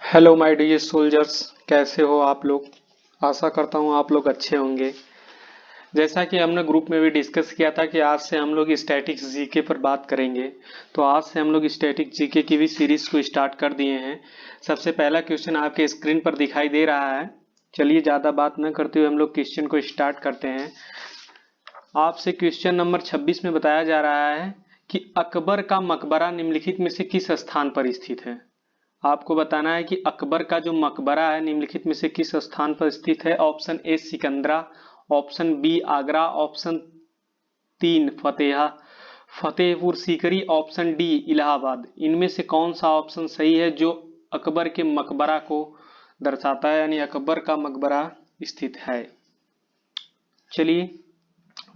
Hello my dear soldiers, कैसे हो आप लोग। आशा करता हूँ आप लोग अच्छे होंगे। जैसा कि हमने ग्रुप में भी डिस्कस किया था कि आज से हम लोग स्टैटिक्स जीके पर बात करेंगे। तो आज से हम लोग स्टैटिक जीके की भी सीरीज को स्टार्ट कर दिए हैं। सबसे पहला क्वेश्चन आपके स्क्रीन पर दिखाई दे रहा है। चलिए ज़्यादा बात न करते हुए हम लोग क्वेश्चन को स्टार्ट करते हैं। आपसे क्वेश्चन नंबर 26 में बताया जा रहा है कि अकबर का मकबरा निम्नलिखित में से किस स्थान पर स्थित है। आपको बताना है कि अकबर का जो मकबरा है निम्नलिखित में से किस स्थान पर स्थित है। Option A Sikandra, option B Agra, option तीन फतेहपुर सीकरी, ऑप्शन डी इलाहाबाद। इनमें से कौन सा ऑप्शन सही है जो अकबर के मकबरा को दर्शाता है, यानी अकबर का मकबरा स्थित है। चलिए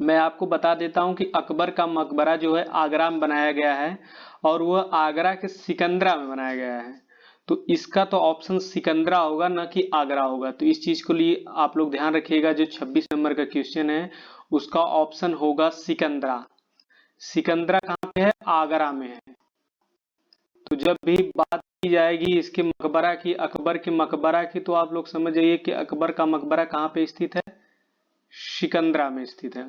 मैं आपको बता देता हूं कि अकबर का मकबरा जो है आगरा में बनाया गया है और वह आगरा के सिकंदरा में बनाया गया है। तो इसका तो ऑप्शन सिकंदरा होगा, न कि आगरा होगा। तो इस चीज को लिए आप लोग ध्यान रखिएगा। जो 26 नंबर का क्वेश्चन है उसका ऑप्शन होगा सिकंदरा। सिकंदरा कहाँ पे है? आगरा में है। तो जब भी बात की जाएगी इसके मकबरा की, अकबर के मकबरा की, तो आप लोग समझ जाइए कि अकबर का मकबरा कहाँ पे स्थित है? सिकंदरा में स्थित है।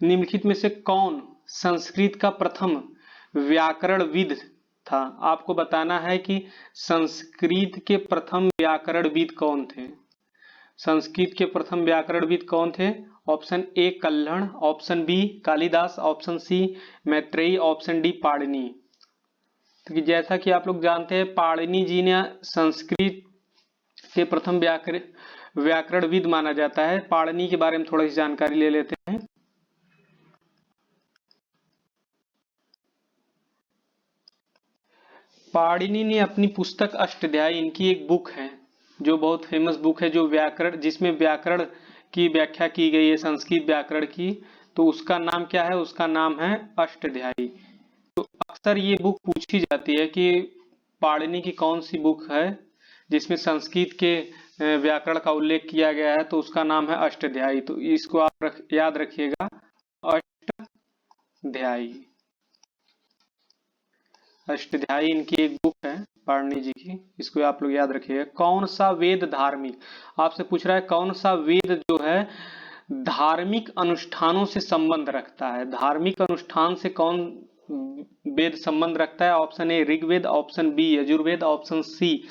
निम्नलिखित में से कौन संस्कृत का प्रथम व्याकरणविद था? आपको बताना है कि संस्कृत के प्रथम व्याकरणविद कौन थे। संस्कृत के प्रथम व्याकरणविद कौन थे? Option A Kalhana, option B Kalidas, option C Maitreyi, option D Panini. तो जैसा कि आप लोग जानते हैं पाणिनि जी ने संस्कृत के प्रथम व्याकरणविद माना जाता है। पाणिनि के बारे में थोड़ी सी जानकारी ले लेते हैं। पाणिनि ने अपनी पुस्तक अष्टाध्यायी, इनकी एक बुक है जो बहुत फेमस बुक है, जो व्याकरण, जिसमें व्याकरण की व्याख्या की गई है संस्कृत व्याकरण की। तो उसका नाम क्या है? उसका नाम है अष्टाध्यायी। तो अक्सर ये बुक पूछी जाती है कि पाणिनि की कौन सी बुक है जिसमें संस्कृत के व्याकरण का उल्लेख किया गया है। तो उसका नाम है अष्टाध्यायी। तो इसको आप याद रखिएगा, अष्टाध्यायी। अष्टाध्यायी इनकी एक बुक है पाणिनि जी की, इसको आप लोग याद रखिएगा। कौन सा वेद धार्मिक, आपसे पूछ रहा है कौन सा वेद जो है धार्मिक अनुष्ठानों से संबंध रखता है। धार्मिक अनुष्ठान से कौन वेद संबंध रखता है? Option A Rigveda, option B Yajurveda, option C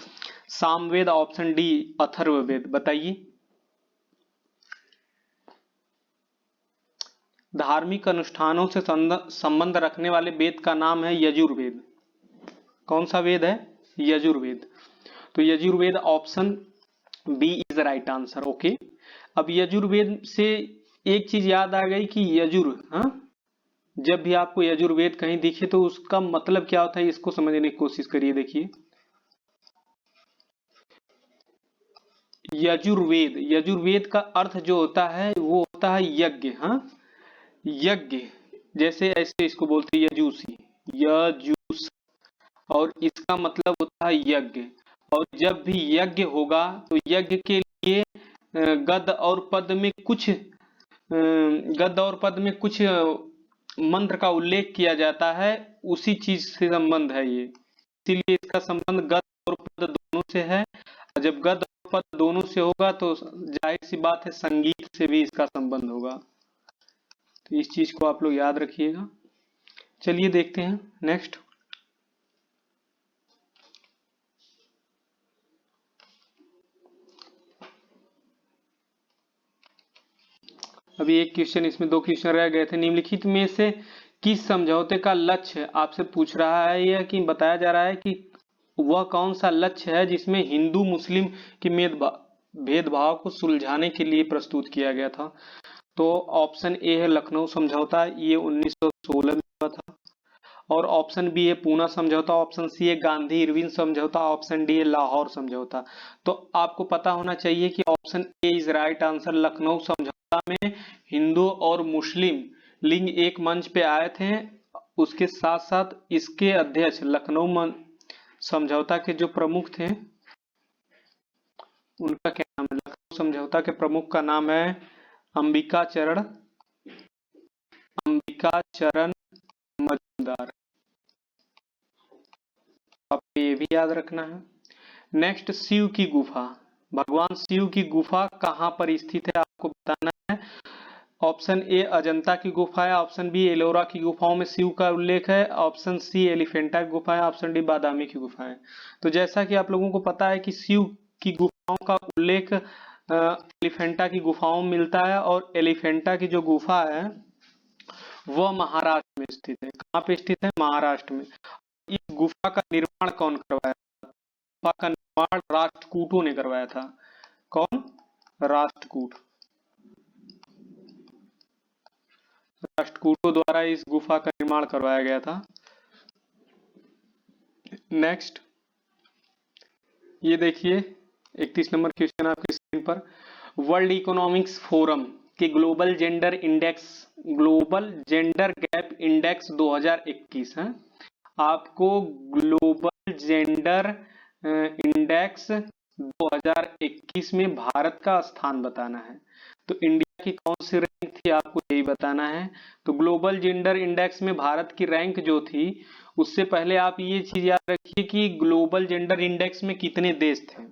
Samaveda, option D Atharvaveda. बताइए। धार्मिक अनुष्ठानों से संबंध रखने वाले वेद का नाम है यजुर्वेद। कौन सा वेद है? यजुर्वेद। तो Yajurveda option B is right answer. Okay, अब यजुर्वेद से एक चीज याद आ गई कि हाँ, जब भी आपको यजुर्वेद कहीं दिखे तो उसका मतलब क्या होता है, इसको समझने की कोशिश करिए। देखिए यजुर्वेद, यजुर्वेद का अर्थ जो होता है वो होता है यज्ञ। हाँ, यज्ञ, जैसे ऐसे इसको बोलते हैं यजूसी, यजूस, और इसका मतलब होता है यज्ञ। और जब भी यज्ञ होगा तो यज्ञ के लिए गद और पद में कुछ मंत्र का उल्लेख किया जाता है। उसी चीज से संबंध है ये, इसीलिए इसका संबंध गद और पद दोनों से है। और जब गद और पद दोनों से होगा तो जाहिर सी बात है संगीत से भी इसका संबंध होगा। तो इस चीज को आप लोग याद रखिएगा। चलिए देखते हैं नेक्स्ट। अभी एक क्वेश्चन, इसमें दो क्वेश्चन रह गए थे। निम्नलिखित में से किस समझौते का लक्ष्य आपसे पूछ रहा है यह कि बताया जा रहा है कि वह कौन सा लक्ष्य है जिसमें हिंदू मुस्लिम के भेदभाव को सुलझाने के लिए प्रस्तुत किया गया था। तो ऑप्शन ए है लखनऊ समझौता, ये 1916 में हुआ था। और ऑप्शन बी है पूना समझौता, ऑप्शन सी है गांधी इरविन समझौता, ऑप्शन डी है लाहौर समझौता। तो आपको पता होना चाहिए कि option A is right answer. Lucknow समझौता में हिंदू और मुस्लिम लिंग एक मंच पे आए थे। उसके साथ साथ इसके अध्यक्ष समझौता के जो प्रमुख थे उनका क्या नाम है? लखनऊ समझौता के प्रमुख का नाम है अंबिका चरण मजूमदार। आपको ये भी याद रखना है। नेक्स्ट, शिव की गुफा। भगवान शिव की गुफा कहाँ पर स्थित है आपको बताना है। ऑप्शन ए अजंता की गुफा है, ऑप्शन बी एलोरा की गुफाओं में शिव का उल्लेख है, ऑप्शन सी एलिफेंटा की गुफा है, ऑप्शन डी बादामी की गुफा है। तो जैसा कि आप लोगों को पता है कि शिव की गुफाओं का उल्लेख एलिफेंटा की गुफाओं में मिलता है, और एलिफेंटा की जो गुफा है वह महाराष्ट्र में स्थित है। कहाँ पे स्थित है? महाराष्ट्र में। इस गुफा का निर्माण कौन करवाया? गुफा का निर्माण राष्ट्रकूटों ने करवाया था। कौन? राष्ट्रकूट। राष्ट्रकूटों द्वारा इस गुफा का निर्माण करवाया गया था। नेक्स्ट, ये देखिए 31 नंबर क्वेश्चन आपकी स्क्रीन पर। वर्ल्ड इकोनॉमिक्स फोरम के ग्लोबल जेंडर गैप इंडेक्स 2021 है। आपको ग्लोबल जेंडर इंडेक्स 2021 में भारत का स्थान बताना है। तो इंडिया की कौन सी रैंक थी आपको यही बताना है। तो ग्लोबल जेंडर इंडेक्स में भारत की रैंक जो थी, उससे पहले आप ये चीज याद रखिए कि ग्लोबल जेंडर इंडेक्स में कितने देश थे।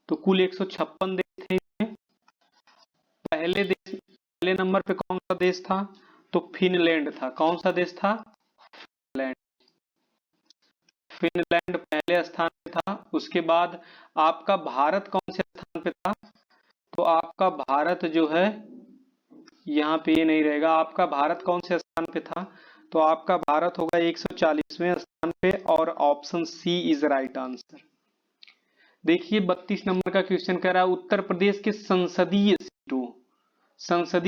तो कुल 156 देश थे। पहले नंबर पे कौन सा देश था? तो फिनलैंड था। कौन सा देश था? फिनलैंड। फिनलैंड पहले स्थान पे था। उसके बाद आपका भारत कौन से स्थान पे था? तो आपका भारत जो है, यहाँ पे ये नहीं रहेगा। आपका भारत कौन से स्थान पे था? तो आपका भारत होगा 140वें स्थान पे, और option C is right answer. देखिए 32 नंबर का क्वेश्चन कह रहा है उत्तर प्रदेश के संसदीय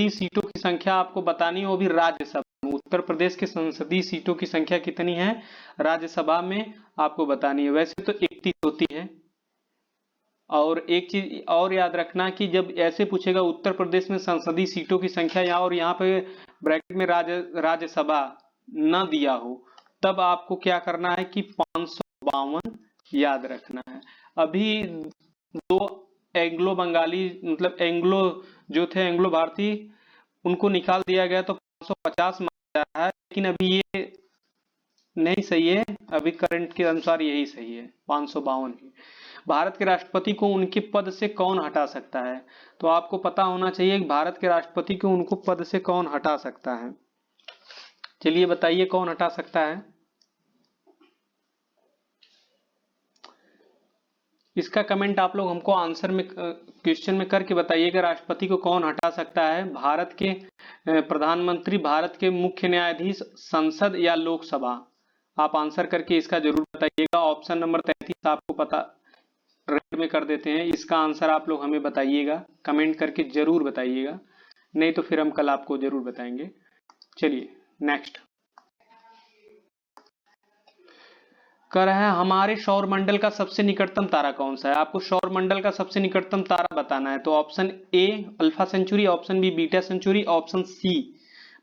सीटों की संख्या आपको बतानी है, वो भी राज्यसभा में। उत्तर प्रदेश के संसदीय सीटों की संख्या कितनी है राज्यसभा में, आपको बतानी है। वैसे तो 31 होती है। और एक चीज और याद रखना कि जब ऐसे पूछेगा उत्तर प्रदेश में संसदीय सीटों की संख्या, यहाँ और यहाँ पे ब्रैकेट में राज्यसभा न दिया हो, तब आपको क्या करना है कि 552 याद रखना है। अभी दो एंग्लो बंगाली, मतलब एंग्लो जो थे, एंग्लो भारतीय, उनको निकाल दिया गया तो 550 माना जा रहा है, लेकिन अभी ये नहीं सही है। अभी करंट के अनुसार यही सही है, 552 ही। भारत के राष्ट्रपति को उनके पद से कौन हटा सकता है? तो आपको पता होना चाहिए कि भारत के राष्ट्रपति को उनको पद से कौन हटा सकता है। चलिए बताइए कौन हटा सकता है। इसका कमेंट आप लोग हमको आंसर में, क्वेश्चन में करके बताइएगा, राष्ट्रपति को कौन हटा सकता है। भारत के प्रधानमंत्री, भारत के मुख्य न्यायाधीश, संसद या लोकसभा? आप आंसर करके इसका जरूर बताइएगा। ऑप्शन नंबर 33 आपको पता, रेड में कर देते हैं। इसका आंसर आप लोग हमें बताइएगा, कमेंट करके जरूर बताइएगा, नहीं तो फिर हम कल आपको जरूर बताएंगे। चलिए नेक्स्ट, कह रहा है हमारे सौर मंडल का सबसे निकटतम तारा कौन सा है। आपको सौर मंडल का सबसे निकटतम तारा बताना है। तो option A Alpha Centauri, option B Beta Centauri, option C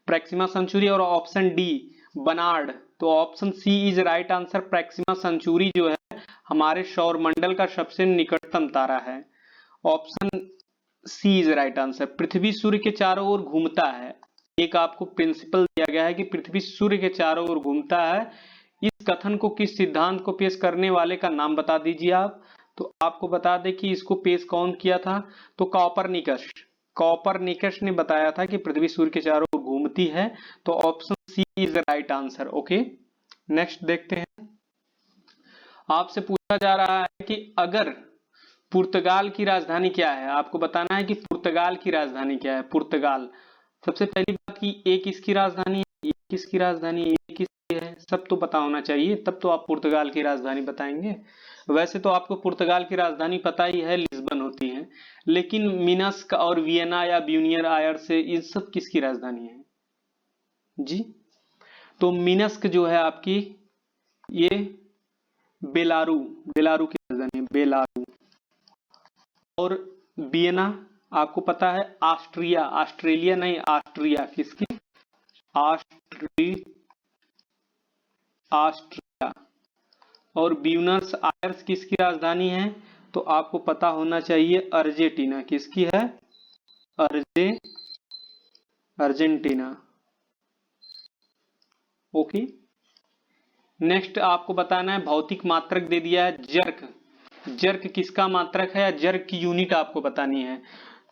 Proxima Centauri, और ऑप्शन डी बनार्ड। तो option C is right answer. Proxima Centauri जो है हमारे सौर मंडल का सबसे निकटतम तारा है। Option C is right answer. पृथ्वी सूर्य के चारों ओर घूमता है। एक आपको प्रिंसिपल दिया गया है कि पृथ्वी सूर्य के चारों ओर घूमता है। इस कथन को किस सिद्धांत को पेश करने वाले का नाम बता दीजिए आप। तो आपको बता दें कि इसको पेश कौन किया था। तो कॉपरनिकस ने बताया था कि पृथ्वी सूर्य के चारों ओर घूमती है। तो option C is right answer. Okay, next देखते हैं। आपसे पूछा जा रहा है कि अगर पुर्तगाल की राजधानी क्या है। आपको बताना है कि पुर्तगाल की राजधानी क्या है। पुर्तगाल, सबसे पहली बात कि ए किसकी राजधानी है, ये किसकी राजधानी है, ये किसकी है, सब तो पता होना चाहिए, तब तो आप पुर्तगाल की राजधानी बताएंगे। वैसे तो आपको पुर्तगाल की राजधानी पता ही है, लिस्बन होती है, लेकिन मिनस्क और वियना या ब्यूनियर आयर्स से, इन सब किसकी राजधानी है जी। तो मिनस्क जो है आपकी, ये बेलारू की राजधानी है, बेलारू। और वियना आपको पता है ऑस्ट्रेलिया नहीं, ऑस्ट्रिया किसकी, ऑस्ट्रिया। और ब्यूनस आयर्स किसकी राजधानी है? तो आपको पता होना चाहिए अर्जेंटीना किसकी है, अर्जेंटीना। ओके, नेक्स्ट आपको बताना है भौतिक मात्रक दे दिया है जर्क। जर्क किसका मात्रक है या जर्क की यूनिट आपको बतानी है।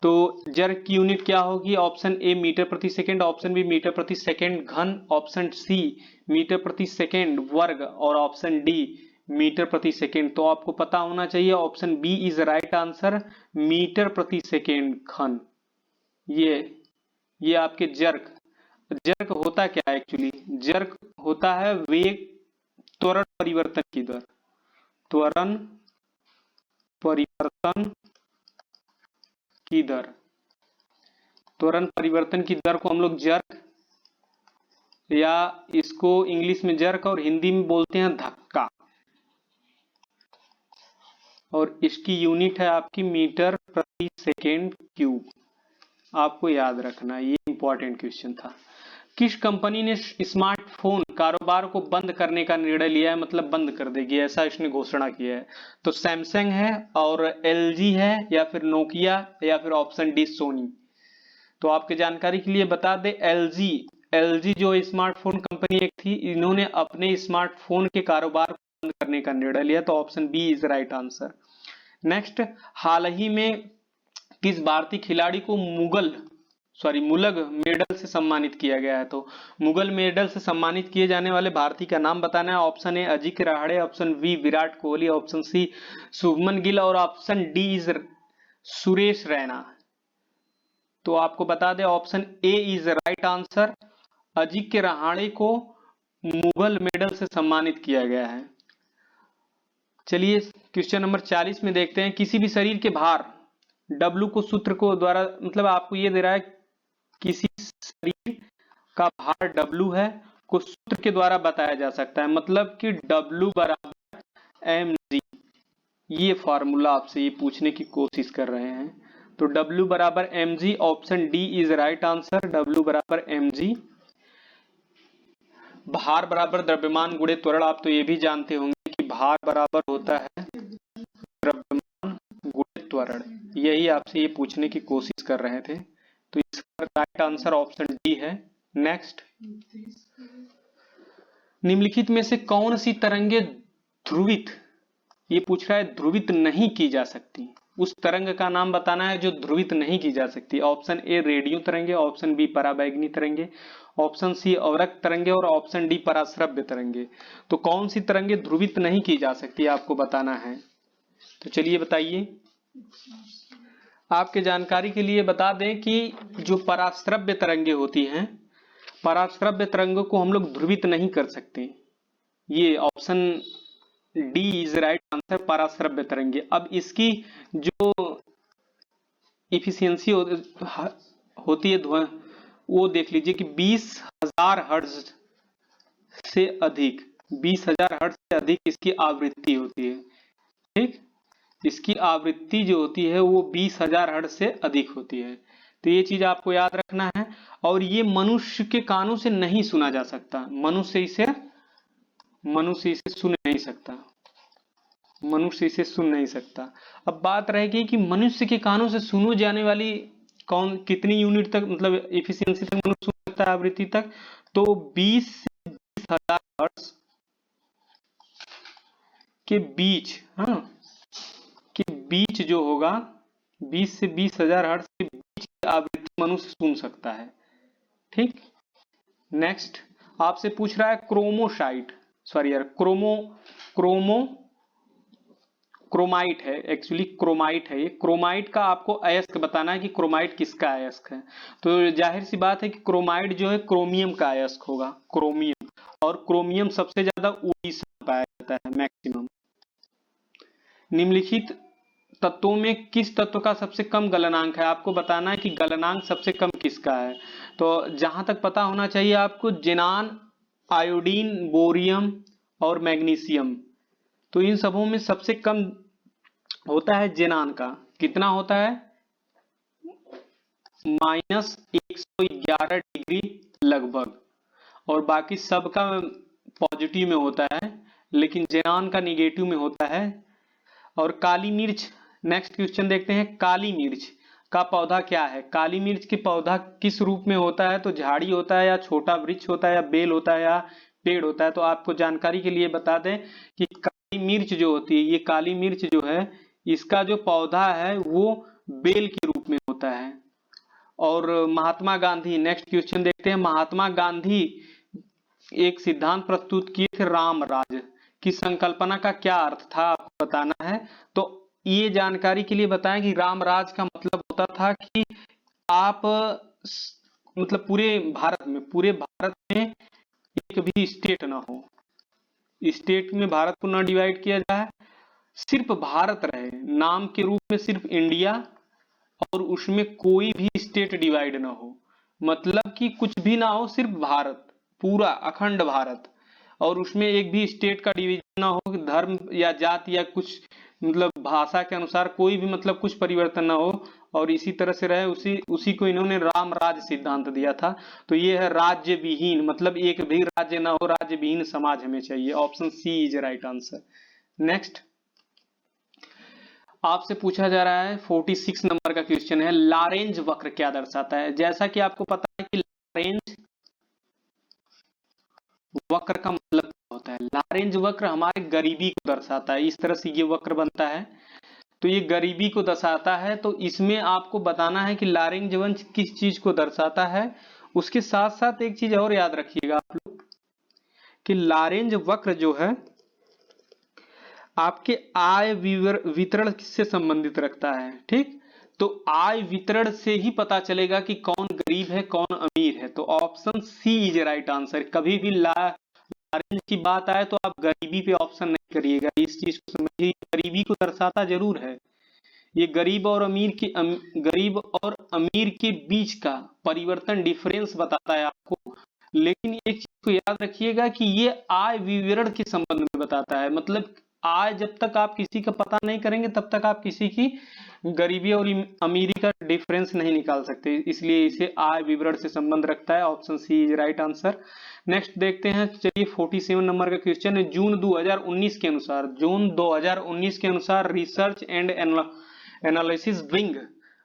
तो जर्क की यूनिट क्या होगी, ऑप्शन ए मीटर प्रति सेकंड, ऑप्शन बी मीटर प्रति सेकंड घन, ऑप्शन सी मीटर प्रति सेकंड वर्ग और ऑप्शन डी मीटर प्रति सेकंड। तो आपको पता होना चाहिए option B is right answer, metre प्रति सेकंड घन। ये आपके जर्क जर्क होता क्या है एक्चुअली, जर्क होता है वेग त्वरण परिवर्तन की दर, त्वरण परिवर्तन की दर, त्वरण परिवर्तन की दर को हम लोग जर्क या इसको इंग्लिश में जर्क और हिंदी में बोलते हैं धक्का, और इसकी यूनिट है आपकी मीटर प्रति सेकेंड क्यूब। आपको याद रखना, ये इंपॉर्टेंट क्वेश्चन था। किस कंपनी ने स्मार्टफोन कारोबार को बंद करने का निर्णय लिया है, मतलब बंद कर देगी ऐसा इसने घोषणा किया है। तो सैमसंग है और एलजी है या फिर नोकिया या फिर ऑप्शन डी सोनी। तो आपके जानकारी के लिए बता दें एलजी जो स्मार्टफोन कंपनी एक थी, इन्होंने अपने स्मार्टफोन के कारोबार को बंद करने का निर्णय लिया। तो option B is right answer. Next, हाल ही में किस भारतीय खिलाड़ी को मुलग मेडल से सम्मानित किया गया है। तो मुगल मेडल से सम्मानित किए जाने वाले भारतीय का नाम बताना है। Option A Ajinkya Rahane, option B Virat Kohli, option C Shubman Gill और option D is Suresh Raina. तो आपको बता दें option A is right answer, Ajinkya Rahane को मुगल मेडल से सम्मानित किया गया है। चलिए क्वेश्चन नंबर 40 में देखते हैं, किसी भी शरीर के भार W को सूत्र को द्वारा, मतलब आपको ये दे रहा है किसी शरीर का भार W है को सूत्र के द्वारा बताया जा सकता है, मतलब कि W बराबर mg। ये फॉर्मूला आपसे ये पूछने की कोशिश कर रहे हैं। तो W बराबर mg, option D is right answer, W बराबर mg। भार बराबर द्रव्यमान गुणे त्वरण, आप तो ये भी जानते होंगे कि भार बराबर होता है द्रव्यमान गुणे त्वरण। यही आपसे ये पूछने की कोशिश कर रहे थे। तो इसका राइट आंसर ऑप्शन डी है। नेक्स्ट, निम्नलिखित में से कौन सी तरंगे ध्रुवित, ये पूछ रहा है ध्रुवित नहीं की जा सकती, उस तरंग का नाम बताना है जो ध्रुवित नहीं की जा सकती। ऑप्शन ए रेडियो तरंगे, ऑप्शन बी पराबैंगनी तरंगे, ऑप्शन सी अवरक्त तरंगे और ऑप्शन डी पराश्रव्य तरंगे। तो कौन सी तरंगे ध्रुवित नहीं की जा सकती आपको बताना है। तो चलिए बताइए। आपके जानकारी के लिए बता दें कि जो पराश्रव्य तरंगे होती हैं, पराश्रव्य तरंगों को हम लोग ध्रुवित नहीं कर सकते। ये option D is right answer, पराश्रव्य तरंगे। अब इसकी जो इफिशियंसी होती है वो देख लीजिए कि 20,000 हर्ट्ज से अधिक, 20,000 हर्ट्ज से अधिक इसकी आवृत्ति होती है। ठीक, इसकी आवृत्ति जो होती है वो 20,000 हर्ट्ज से अधिक होती है। तो ये चीज आपको याद रखना है। और ये मनुष्य के कानों से नहीं सुना जा सकता, मनुष्य इसे सुन नहीं सकता, मनुष्य इसे सुन नहीं सकता। अब बात रहेगी कि मनुष्य के कानों से सुनो जाने वाली कितनी यूनिट तक, मतलब एफिशिएंसी तक मनुष्य सुन सकता है आवृत्ति तक। तो 20 से 20,000 हर्ट्ज के बीच, के बीच जो होगा, 20 से 20,000 हर्ट्ज के बीच की आवृत्ति मनुष्य सुन सकता है। ठीक, नेक्स्ट आपसे पूछ रहा है क्रोमाइट है, एक्चुअली क्रोमाइट है ये। क्रोमाइट का आपको अयस्क बताना है कि क्रोमाइट किसका अयस्क है। तो जाहिर सी बात है कि क्रोमाइट जो है क्रोमियम का अयस्क होगा, क्रोमियम। और क्रोमियम सबसे ज्यादा उड़ीसा में पाया जाता है मैक्सिमम। निम्नलिखित तत्वों में किस तत्व का सबसे कम गलनांक है, आपको बताना है कि गलनांक सबसे कम किसका है। तो जहां तक पता होना चाहिए आपको, जिनान, आयोडीन, बोरियम और मैग्नीशियम। तो इन सबों में सबसे कम होता है जिनान का। कितना होता है, -111 डिग्री लगभग। और बाकी सबका पॉजिटिव में होता है, लेकिन जिनान का निगेटिव में होता है। और काली मिर्च, नेक्स्ट क्वेश्चन देखते हैं। काली मिर्च का पौधा क्या है, काली मिर्च के पौधा किस रूप में होता है। तो झाड़ी होता है या छोटा वृक्ष होता है या बेल होता है या पेड़ होता है। तो आपको जानकारी के लिए बता दें कि काली मिर्च जो होती है, ये काली मिर्च जो है, इसका जो पौधा है वो बेल के रूप में होता है। और महात्मा गांधी, नेक्स्ट क्वेश्चन देखते हैं। महात्मा गांधी एक सिद्धांत प्रस्तुत किए थे, राम राज की संकल्पना का क्या अर्थ था, आपको बताना है। तो ये जानकारी के लिए बताएं कि राम राज का मतलब होता था कि आप मतलब पूरे भारत में एक भी स्टेट ना हो, स्टेट में भारत को ना डिवाइड किया जाए, सिर्फ भारत रहे, नाम के रूप में सिर्फ इंडिया, और उसमें कोई भी स्टेट डिवाइड ना हो, मतलब कि कुछ भी ना हो, सिर्फ भारत, पूरा अखंड भारत, और उसमें एक भी स्टेट का डिवीजन ना हो, धर्म या जाति या कुछ मतलब भाषा के अनुसार कोई भी मतलब कुछ परिवर्तन ना हो, और इसी तरह से रहे, उसी उसी को इन्होंने राम राज सिद्धांत दिया था। तो ये है राज्य विहीन, मतलब एक भी राज्य ना हो, राज्य विहीन समाज हमें चाहिए। Option C is right answer. Next आपसे पूछा जा रहा है 46 नंबर का क्वेश्चन है, लारेंज वक्र क्या दर्शाता है। जैसा कि आपको पता है कि लारेंज वक्र का मतलब क्या होता है। लारेंज वक्र हमारे गरीबी को दर्शाता है, इस तरह से ये वक्र बनता है, तो ये गरीबी को दर्शाता है। तो इसमें आपको बताना है कि लारेंज वक्र किस चीज को दर्शाता है। उसके साथ साथ एक चीज और याद रखिएगा आप लोग कि लारेंज वक्र जो है आपके आय वितरण से संबंधित रखता है, ठीक। तो आय वितरण से ही पता चलेगा कि कौन गरीब है कौन अमीर है। तो option C is right answer. कभी भी लारेंज की बात आए तो आप गरीबी पे ऑप्शन नहीं करिएगा, इस चीज को समझिए, गरीबी को दर्शाता जरूर है। ये गरीब और अमीर के बीच का परिवर्तन, डिफरेंस बताता है आपको। लेकिन एक चीज को याद रखिएगा कि ये आय विवरण के संबंध में बताता है, मतलब आय जब तक आप किसी का पता नहीं करेंगे तब तक आप किसी की गरीबी और अमीरी का डिफरेंस नहीं निकाल सकते, इसलिए इसे आय विवरण से संबंध रखता है। Option C is right answer. Next देखते हैं, चलिए 47 नंबर का क्वेश्चन है। जून 2019 के अनुसार रिसर्च एंड एनालिसिस विंग,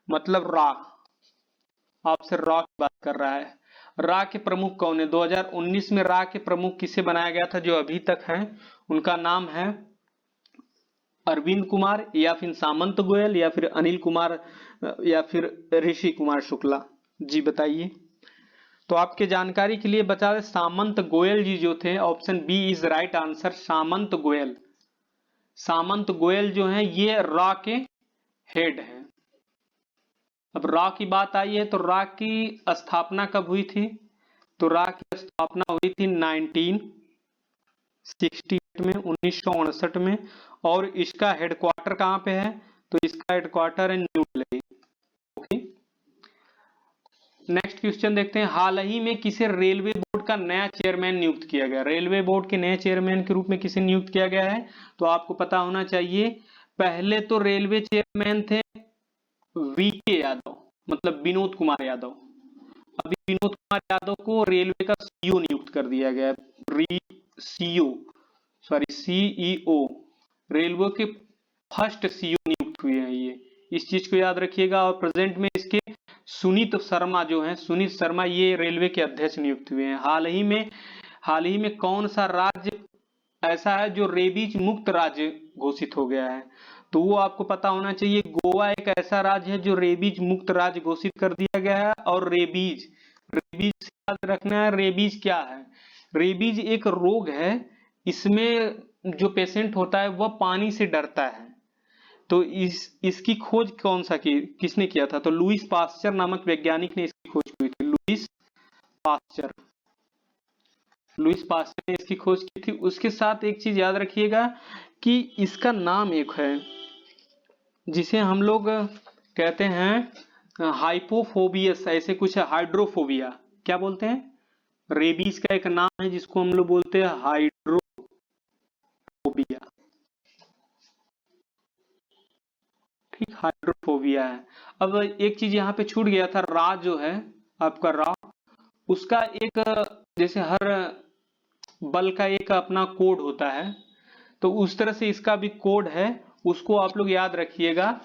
मतलब रॉ, आपसे रॉ की बात कर रहा है। रॉ के प्रमुख कौन है। 2019 में रॉ के प्रमुख किसे बनाया गया था जो अभी तक हैं, उनका नाम है अरविंद कुमार, या फिर सामंत गोयल, या फिर अनिल कुमार, या फिर ऋषि कुमार शुक्ला। जी बताइए। तो आपके जानकारी के लिए बता दें, सामंत गोयल जी जो थे, option B is right answer, Samant Goyal. Samant Goyal जो है ये रॉ के हेड है। अब रॉ की बात आई है तो रॉ की स्थापना कब हुई थी। तो रॉ की स्थापना हुई थी 1968 में, 1968 में। और इसका हेडक्वार्टर कहां पे है, तो इसका हेडक्वार्टर है new Delhi. Okay, next question देखते हैं। हाल ही में किसे रेलवे बोर्ड का नया चेयरमैन नियुक्त किया गया। रेलवे बोर्ड के नए चेयरमैन के रूप में किसे नियुक्त किया गया है, तो आपको पता होना चाहिए। पहले तो रेलवे चेयरमैन थे वीके यादव, मतलब विनोद कुमार यादव। अभी विनोद कुमार यादव को रेलवे का सीईओ नियुक्त कर दिया गया है। सीईओ, सॉरी सीईओ, रेलवे के फर्स्ट सीईओ नियुक्त हुए हैं ये, इस चीज को याद रखिएगा। और प्रेजेंट में इसके सुनीत शर्मा जो हैं, सुनीत शर्मा ये रेलवे के अध्यक्ष नियुक्त हुए हैं। हाल ही में कौन सा राज्य ऐसा है जो रेबीज मुक्त राज्य घोषित हो गया है, तो वो आपको पता होना चाहिए। गोवा एक ऐसा राज्य है जो रेबीज मुक्त राज्य घोषित कर दिया गया है। और रेबीज, रेबीज याद रखना है, रेबीज क्या है। रेबीज एक रोग है, इसमें जो पेशेंट होता है वह पानी से डरता है। तो इसकी खोज किसने किया था, तो लुईस पास्चर नामक वैज्ञानिक ने इसकी खोज की थी। पास्चर लुईस पास्चर ने इसकी खोज की थी। उसके साथ एक चीज याद रखिएगा कि इसका नाम एक है जिसे हम लोग कहते हैं हाइपोफोबियस, ऐसे कुछ है, हाइड्रोफोबिया, क्या बोलते हैं, रेबीज का एक नाम है जिसको हम लोग बोलते हैं हाइड्रोफोबिया। ठीक, हाइड्रोफोबिया है। अब एक चीज यहाँ पे छूट गया था, रा जो है आपका रा, उसका एक, जैसे हर बल का एक अपना कोड होता है, तो उस तरह से इसका भी कोड है, उसको आप लोग याद रखिएगा।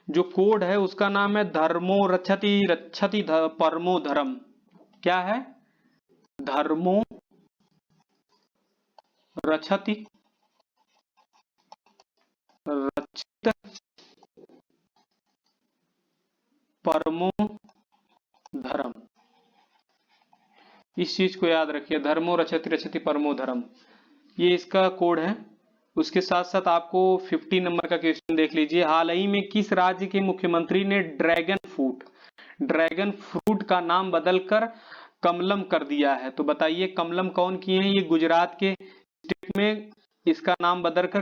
जो कोड है उसका नाम है धर्मो रक्षति रक्षति परमो धर्म। क्या है, धर्मो रक्षति रचित परमो धर्म, इस चीज को याद रखिए, धर्मो रचति रचति परमो धर्म, ये इसका कोड है। उसके साथ साथ आपको 50 नंबर का क्वेश्चन देख लीजिए। हाल ही में किस राज्य के मुख्यमंत्री ने ड्रैगन फ्रूट का नाम बदलकर कमलम कर दिया है? तो बताइए कमलम कौन किए हैं? ये गुजरात के स्टेट में इसका नाम बदलकर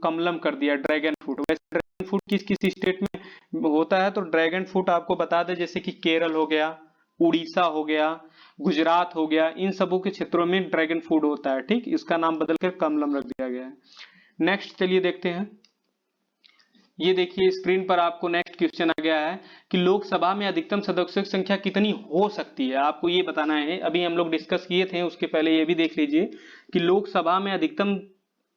कमलम कर दिया ड्रैगन फ्रूट। वैसे ड्रैगन फ्रूट किस किस स्टेट में होता है? तो ड्रैगन फ्रूट आपको बता दें, जैसे कि केरल हो गया, उड़ीसा हो गया, गुजरात हो गया, इन सबों के क्षेत्रों में ड्रैगन फ्रूट होता है। ठीक, इसका नाम बदलकर कमलम रख दिया गया है। नेक्स्ट चलिए देखते हैं। ये देखिए स्क्रीन पर आपको नेक्स्ट क्वेश्चन आ गया है कि लोकसभा में अधिकतम सदस्यों की संख्या कितनी हो सकती है? आपको ये बताना है। अभी हम लोग डिस्कस किए थे, उसके पहले ये भी देख लीजिए कि लोकसभा में अधिकतम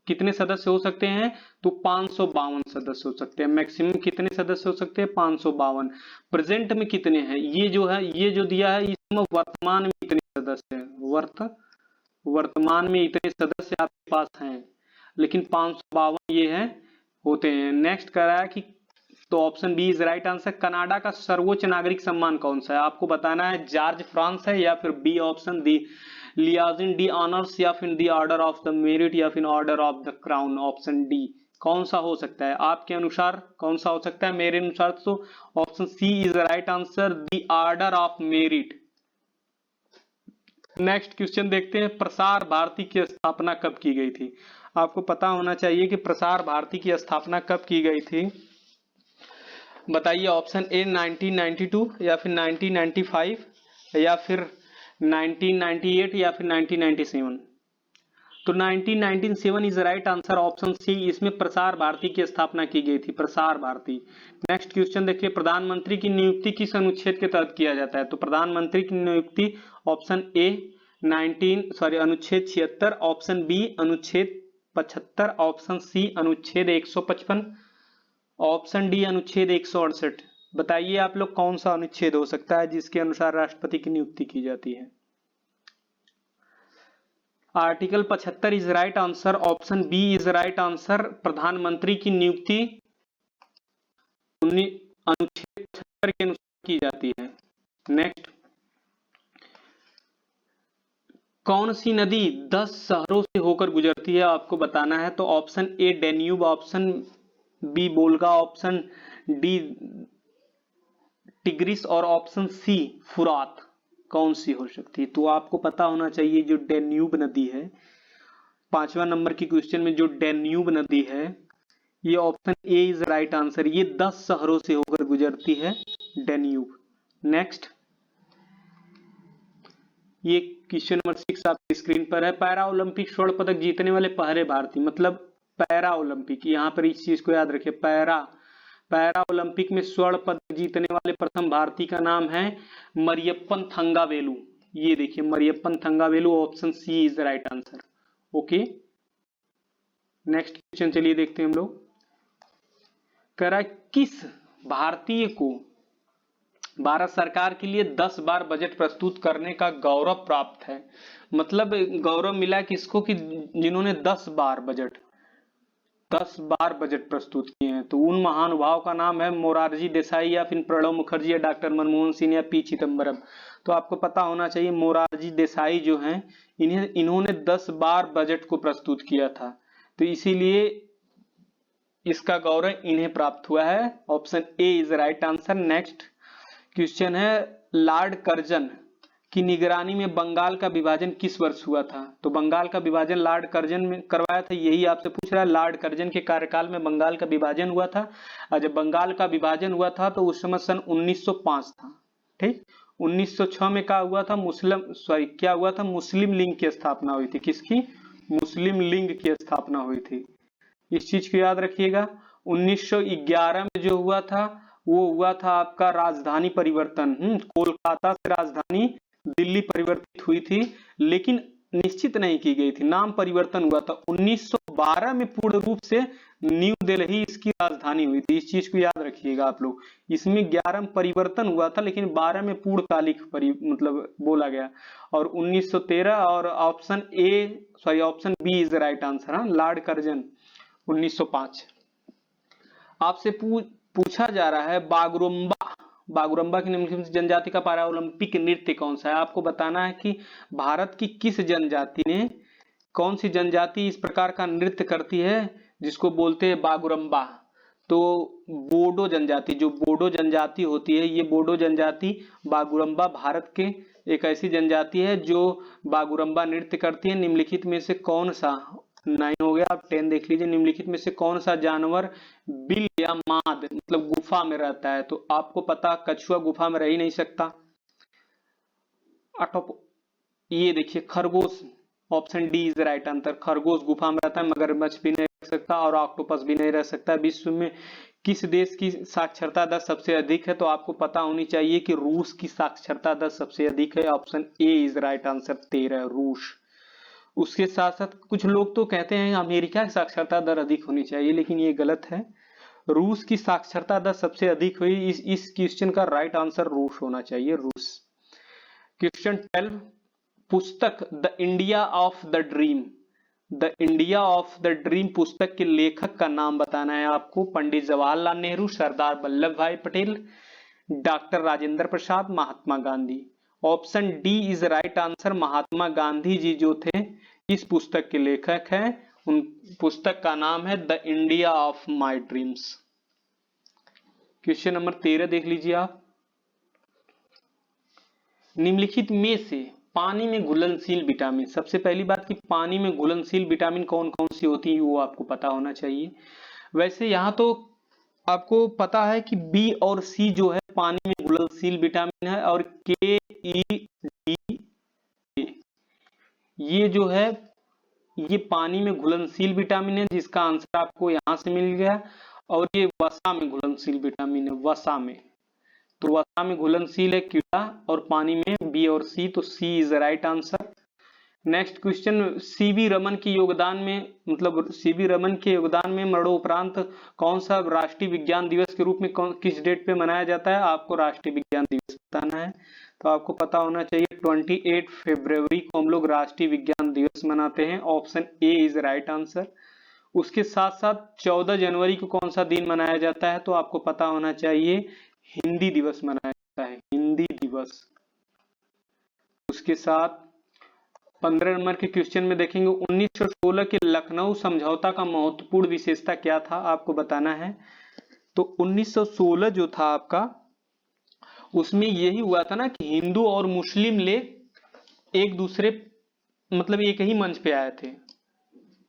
कितने सदस्य हो सकते हैं? तो 552 सदस्य हो सकते हैं। मैक्सिमम कितने सदस्य हो सकते हैं? 552। प्रेजेंट में कितने हैं? ये जो है, ये जो दिया है, इसमें वर्तमान में कितने सदस्य हैं? वर्तमान में इतने सदस्य आपके पास हैं, लेकिन 552 ये है होते हैं। नेक्स्ट कह रहा है कि, तो option B is right answer. Canada का सर्वोच्च नागरिक सम्मान कौन सा है? आपको बताना है जॉर्ज फ्रांस है, या फिर बी ऑप्शन दी लियाजिन डी ऑनर्स, या फिर दी ऑर्डर ऑफ द मेरिट, या फिर order of the crown. Option D कौन सा हो सकता है आपके अनुसार? कौन सा हो सकता है? मेरे अनुसार तो option C is right answer, the order of merit. Next question देखते हैं। प्रसार भारती की स्थापना कब की गई थी? आपको पता होना चाहिए कि प्रसार भारती की स्थापना कब की गई थी। बताइए ऑप्शन ए 1992, या फिर 1995, या फिर 1998, या फिर 1997। तो 1997 is right answer, option C. इसमें प्रसार भारती की स्थापना की गई थी, प्रसार भारती। नेक्स्ट क्वेश्चन देखिए। प्रधानमंत्री की नियुक्ति किस अनुच्छेद के तहत किया जाता है? तो प्रधानमंत्री की नियुक्ति ऑप्शन ए अनुच्छेद 76, ऑप्शन बी अनुच्छेद 75, ऑप्शन सी अनुच्छेद 155, ऑप्शन डी अनुच्छेद 168। बताइए आप लोग कौन सा अनुच्छेद हो सकता है जिसके अनुसार राष्ट्रपति की नियुक्ति की जाती है? Article 75 is right answer, option B is right answer. प्रधानमंत्री की नियुक्ति अनुच्छेद 75 के अनुसार की जाती है। नेक्स्ट, कौन सी नदी 10 शहरों से होकर गुजरती है? आपको बताना है। तो option A Danube, option B Volga, option D Tigris, और ऑप्शन सी फुरात। कौन सी हो सकती है? तो आपको पता होना चाहिए जो डेन्यूब नदी है, 5वां नंबर की क्वेश्चन में जो डेन्यूब नदी है, ये option A is right answer. ये 10 शहरों से होकर गुजरती है, डेन्यूब। नेक्स्ट, ये क्वेश्चन नंबर 6 आपकी स्क्रीन पर है। पैरा ओलंपिक स्वर्ण पदक जीतने वाले पहले भारतीय, मतलब पैरा ओलंपिक, यहां पर इस चीज को याद रखिए। पैरा ओलंपिक में स्वर्ण पदक जीतने वाले प्रथम भारतीय का नाम है मरियप्पन थंगावेलु। ये देखिए Mariyappan Thangavelu, option C is right answer. Okay, next question चलिए देखते हैं हम लोग। कह रहा है किस भारतीय को भारत सरकार के लिए 10 बार बजट प्रस्तुत करने का गौरव प्राप्त है? मतलब गौरव मिला किसको? कि जिन्होंने 10 बार बजट प्रस्तुत किए हैं। तो उन महानुभाव का नाम है मोरारजी देसाई, या फिर प्रणब मुखर्जी, या डॉक्टर मनमोहन सिंह, या पी चिदम्बरम। तो आपको पता होना चाहिए मोरारजी देसाई जो हैं, इन्होंने 10 बार बजट को प्रस्तुत किया था, तो इसीलिए इसका गौरव इन्हें प्राप्त हुआ है। Option A is right answer. Next question है, लॉर्ड कर्जन की निगरानी में बंगाल का विभाजन किस वर्ष हुआ था? तो बंगाल का विभाजन लॉर्ड कर्जन में करवाया था, यही आपसे पूछ रहा है। लॉर्ड कर्जन के कार्यकाल में बंगाल का विभाजन हुआ था, और जब बंगाल का विभाजन हुआ था तो उस समय सन 1905 था। ठीक, 1906 में क्या हुआ था? मुस्लिम लीग की स्थापना हुई थी। किसकी? मुस्लिम लीग की स्थापना हुई थी। इस चीज को याद रखिएगा। 1911 में जो हुआ था वो हुआ था आपका राजधानी परिवर्तन। कोलकाता से राजधानी दिल्ली परिवर्तित हुई थी, लेकिन निश्चित नहीं की गई थी, नाम परिवर्तन हुआ था। 1912 में पूर्ण रूप से न्यू दिल्ली इसकी राजधानी हुई थी। इस चीज को याद रखिएगा आप लोग। इसमें 11 में परिवर्तन हुआ था, लेकिन 12 में पूर्णकालिक मतलब बोला गया। और 1913, और option B is right answer. Lord Curzon 1905। आपसे पूछा जा रहा है बागुरुम्बा, बागुरुम्बा की निम्नलिखित जनजाति का पाराओलंपिक नृत्य कौन सा है। आपको बताना है कि भारत की किस जनजाति ने, कौन सी जनजाति इस प्रकार का नृत्य करती है जिसको बोलते हैं बागुरुम्बा। तो बोडो जनजाति, जो बोडो जनजाति होती है, ये बोडो जनजाति बागुरुम्बा भारत के एक ऐसी जनजाति है जो बागुरुम्बा नृत्य करती है। निम्नलिखित में से कौन सा, 9 हो गया, आप 10 देख लीजिए। निम्नलिखित में से कौन सा जानवर बिल या माद मतलब गुफा में रहता है। तो आपको पता कछुआ गुफा में रह ही नहीं सकता। ये देखिए खरगोश, option D is right answer. खरगोश गुफा में रहता है, मगरमच्छ भी नहीं रह सकता और ऑक्टोपस भी नहीं रह सकता। विश्व में किस देश की साक्षरता दर सबसे अधिक है। तो आपको पता होनी चाहिए कि रूस की साक्षरता दर सबसे अधिक है। Option A is right answer, 13 रूस। उसके साथ साथ कुछ लोग तो कहते हैं अमेरिका की साक्षरता दर अधिक होनी चाहिए, लेकिन ये गलत है। रूस की साक्षरता दर सबसे अधिक हुई। इस क्वेश्चन का राइट आंसर रूस होना चाहिए, रूस। क्वेश्चन 12, पुस्तक the India of the dream, the India of the dream पुस्तक के लेखक का नाम बताना है आपको। Pandit Jawaharlal Nehru, Sardar Vallabh Bhai Patel, doctor Rajendra Prasad, Mahatma Gandhi. Option D is right answer. Mahatma Gandhi ji जो थे इस पुस्तक के लेखक हैं। उन पुस्तक का नाम है the India of my dreams. Question number 13 देख लीजिए आप। निम्नलिखित में से पानी में घुलनशील विटामिन, सबसे पहली बात कि पानी में घुलनशील विटामिन कौन कौन सी होती है वो आपको पता होना चाहिए। वैसे यहाँ तो आपको पता है कि बी और सी जो है पानी में घुलनशील विटामिन है, और के ई डी ये जो है ये पानी में घुलनशील विटामिन है, जिसका आंसर आपको यहां से मिल गया। और ये वसा में घुलनशील विटामिन है, वसा में। तो वसा में घुलनशील है कीड़ा और पानी में बी और सी, तो C is right answer. Next question, CV Raman की योगदान में, मतलब सीवी रमन के योगदान में मरणोपरांत कौन सा राष्ट्रीय विज्ञान दिवस के रूप में किस डेट पे मनाया जाता है। आपको राष्ट्रीय विज्ञान दिवस बताना है। तो आपको पता होना चाहिए 28 फरवरी को हम लोग राष्ट्रीय विज्ञान दिवस मनाते हैं। Option A is right answer. उसके साथ साथ 14 जनवरी को कौन सा दिन मनाया जाता है। तो आपको पता होना चाहिए हिंदी दिवस मनाया जाता है, हिंदी दिवस। उसके साथ 15 नंबर के क्वेश्चन में देखेंगे 1916 के लखनऊ समझौता का महत्वपूर्ण विशेषता क्या था, आपको बताना है। तो 1916 जो था आपका, उसमें यही हुआ था ना कि हिंदू और मुस्लिम लेग एक दूसरे मतलब एक ही मंच पे आए थे।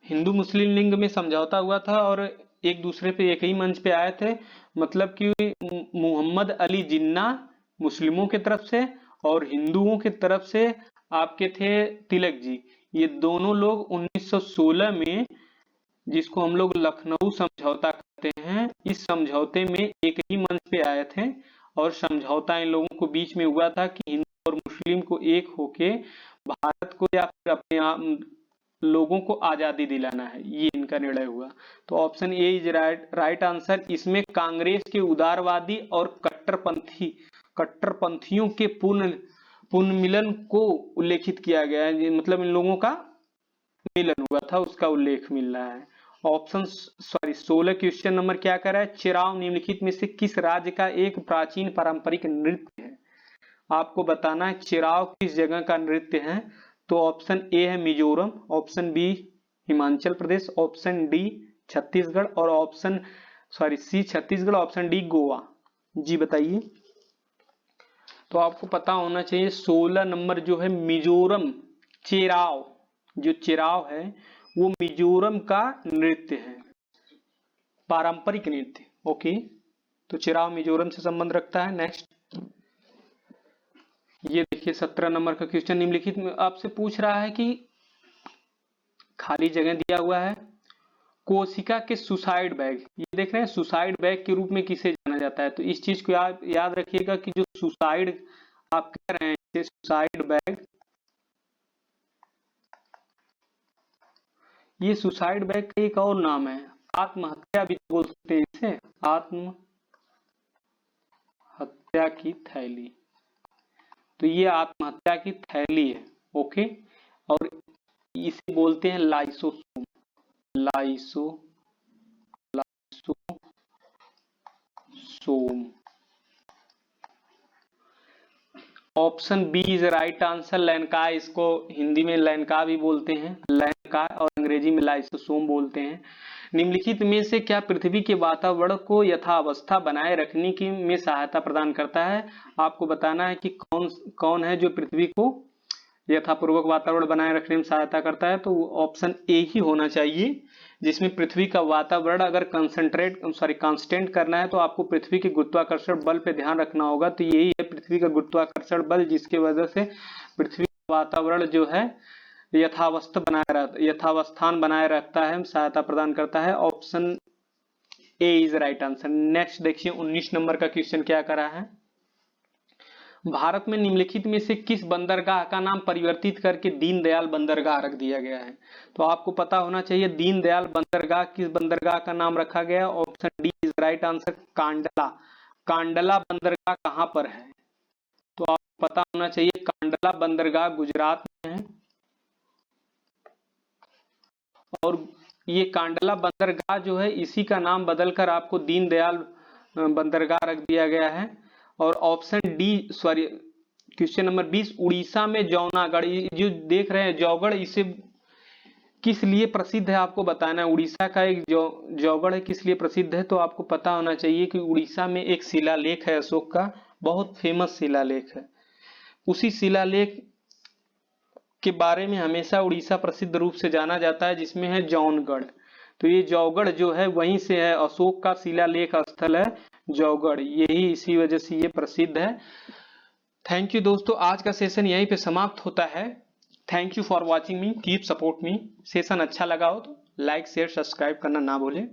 हिंदू मुस्लिम लिंग में समझौता हुआ था और एक दूसरे पे एक ही मंच पे आए थे। मतलब कि मोहम्मद अली जिन्ना मुस्लिमों की तरफ से और हिंदुओं की तरफ से आपके थे तिलक जी। ये दोनों लोग 1916 में, जिसको हम लोग लखनऊ समझौता कहते हैं, इस समझौते में एक ही मंच पे आए थे। और समझौता इन लोगों को बीच में हुआ था कि हिंदू और मुस्लिम को एक होके भारत को या फिर अपने लोगों को आजादी दिलाना है, ये इनका निर्णय हुआ। तो option A is right answer. इसमें कांग्रेस के उदारवादी और कट्टरपंथियों के पुनर्मिलन को उल्लेखित किया गया है। मतलब इन लोगों का मिलन हुआ था, उसका उल्लेख मिल रहा है। ऑप्शन 16 क्वेश्चन नंबर क्या कर रहा है, चिराव निम्नलिखित में से किस राज्य का एक प्राचीन पारंपरिक नृत्य है। आपको बताना है चिराव किस जगह का नृत्य है। तो ऑप्शन ए है Mizoram, option B Himachal Pradesh, option D Chhattisgarh और option C Chhattisgarh, option D Goa. जी बताइए। तो आपको पता होना चाहिए 16 नंबर जो है मिजोरम चिराव, जो चिराव है वो मिजोरम का नृत्य है, पारंपरिक नृत्य। ओके, तो चिराव मिजोरम से संबंध रखता है। नेक्स्ट ये देखिए 17 नंबर का क्वेश्चन निम्नलिखित में आपसे पूछ रहा है कि खाली जगह दिया हुआ है, कोशिका के सुसाइड बैग, ये देख रहे हैं सुसाइड बैग के रूप में किसे जाना जाता है। तो इस चीज को याद रखिएगा कि जो सुसाइड आप कह रहे हैं, सुसाइड बैग, ये सुसाइड बैग का एक और नाम है, आत्महत्या भी बोल सकते हैं इसे, आत्महत्या की थैली। तो ये आत्महत्या की थैली है। ओके, और इसे बोलते हैं लाइसोसोम, लाइसोसोम। सोम। Option B is right answer, लैनकाय, इसको हिंदी में लैनका भी बोलते हैं, लैनका, और अंग्रेजी में लाइसोसोम बोलते हैं। निम्नलिखित में से क्या पृथ्वी के वातावरण को यथावस्था बनाए रखने की में सहायता प्रदान करता है? आपको बताना है कि कौन कौन है जो पृथ्वी को यथापूर्वक वातावरण बनाए रखने में सहायता करता है। तो ऑप्शन ए ही होना चाहिए, जिसमें पृथ्वी का वातावरण अगर कांस्टेंट करना है तो आपको पृथ्वी के गुरुत्वाकर्षण बल पे ध्यान रखना होगा। तो यही है पृथ्वी का गुरुत्वाकर्षण बल, जिसके वजह से पृथ्वी का वातावरण जो है यथावस्थान बनाए रखता है, सहायता प्रदान करता है। Option A is right answer. Next देखिए 19 नंबर का क्वेश्चन क्या करा है। भारत में निम्नलिखित में से किस बंदरगाह का नाम परिवर्तित करके दीनदयाल बंदरगाह रख दिया गया है? तो आपको पता होना चाहिए दीनदयाल बंदरगाह, किस बंदरगाह का नाम रखा गया है। Option D is right answer, Kandla. Kandla बंदरगाह कहां पर है? तो आपको पता होना चाहिए कांडला बंदरगाह गुजरात में है, और ये कांडला बंदरगाह जो है इसी का नाम बदलकर आपको दीनदयाल बंदरगाह रख दिया गया है। और option D, sorry, question number 20, Orissa में जौनागढ़, जो देख रहे हैं जौगढ़, इसे किस लिए प्रसिद्ध है आपको बताना है। उड़ीसा का एक जौगढ़ है, किस लिए प्रसिद्ध है? तो आपको पता होना चाहिए कि उड़ीसा में एक शिलालेख है अशोक का, बहुत फेमस शिलालेख है। उसी शिलालेख के बारे में हमेशा उड़ीसा प्रसिद्ध रूप से जाना जाता है, जिसमें है जौनगढ़। तो ये जौगढ़ जो है वहीं से है, अशोक का शिलालेख स्थल है जौगढ़, यही इसी वजह से ये प्रसिद्ध है। थैंक यू दोस्तों, आज का सेशन यहीं पे समाप्त होता है। Thank you for watching me, keep support me. Session अच्छा लगा हो तो लाइक शेयर सब्सक्राइब करना ना भूलें।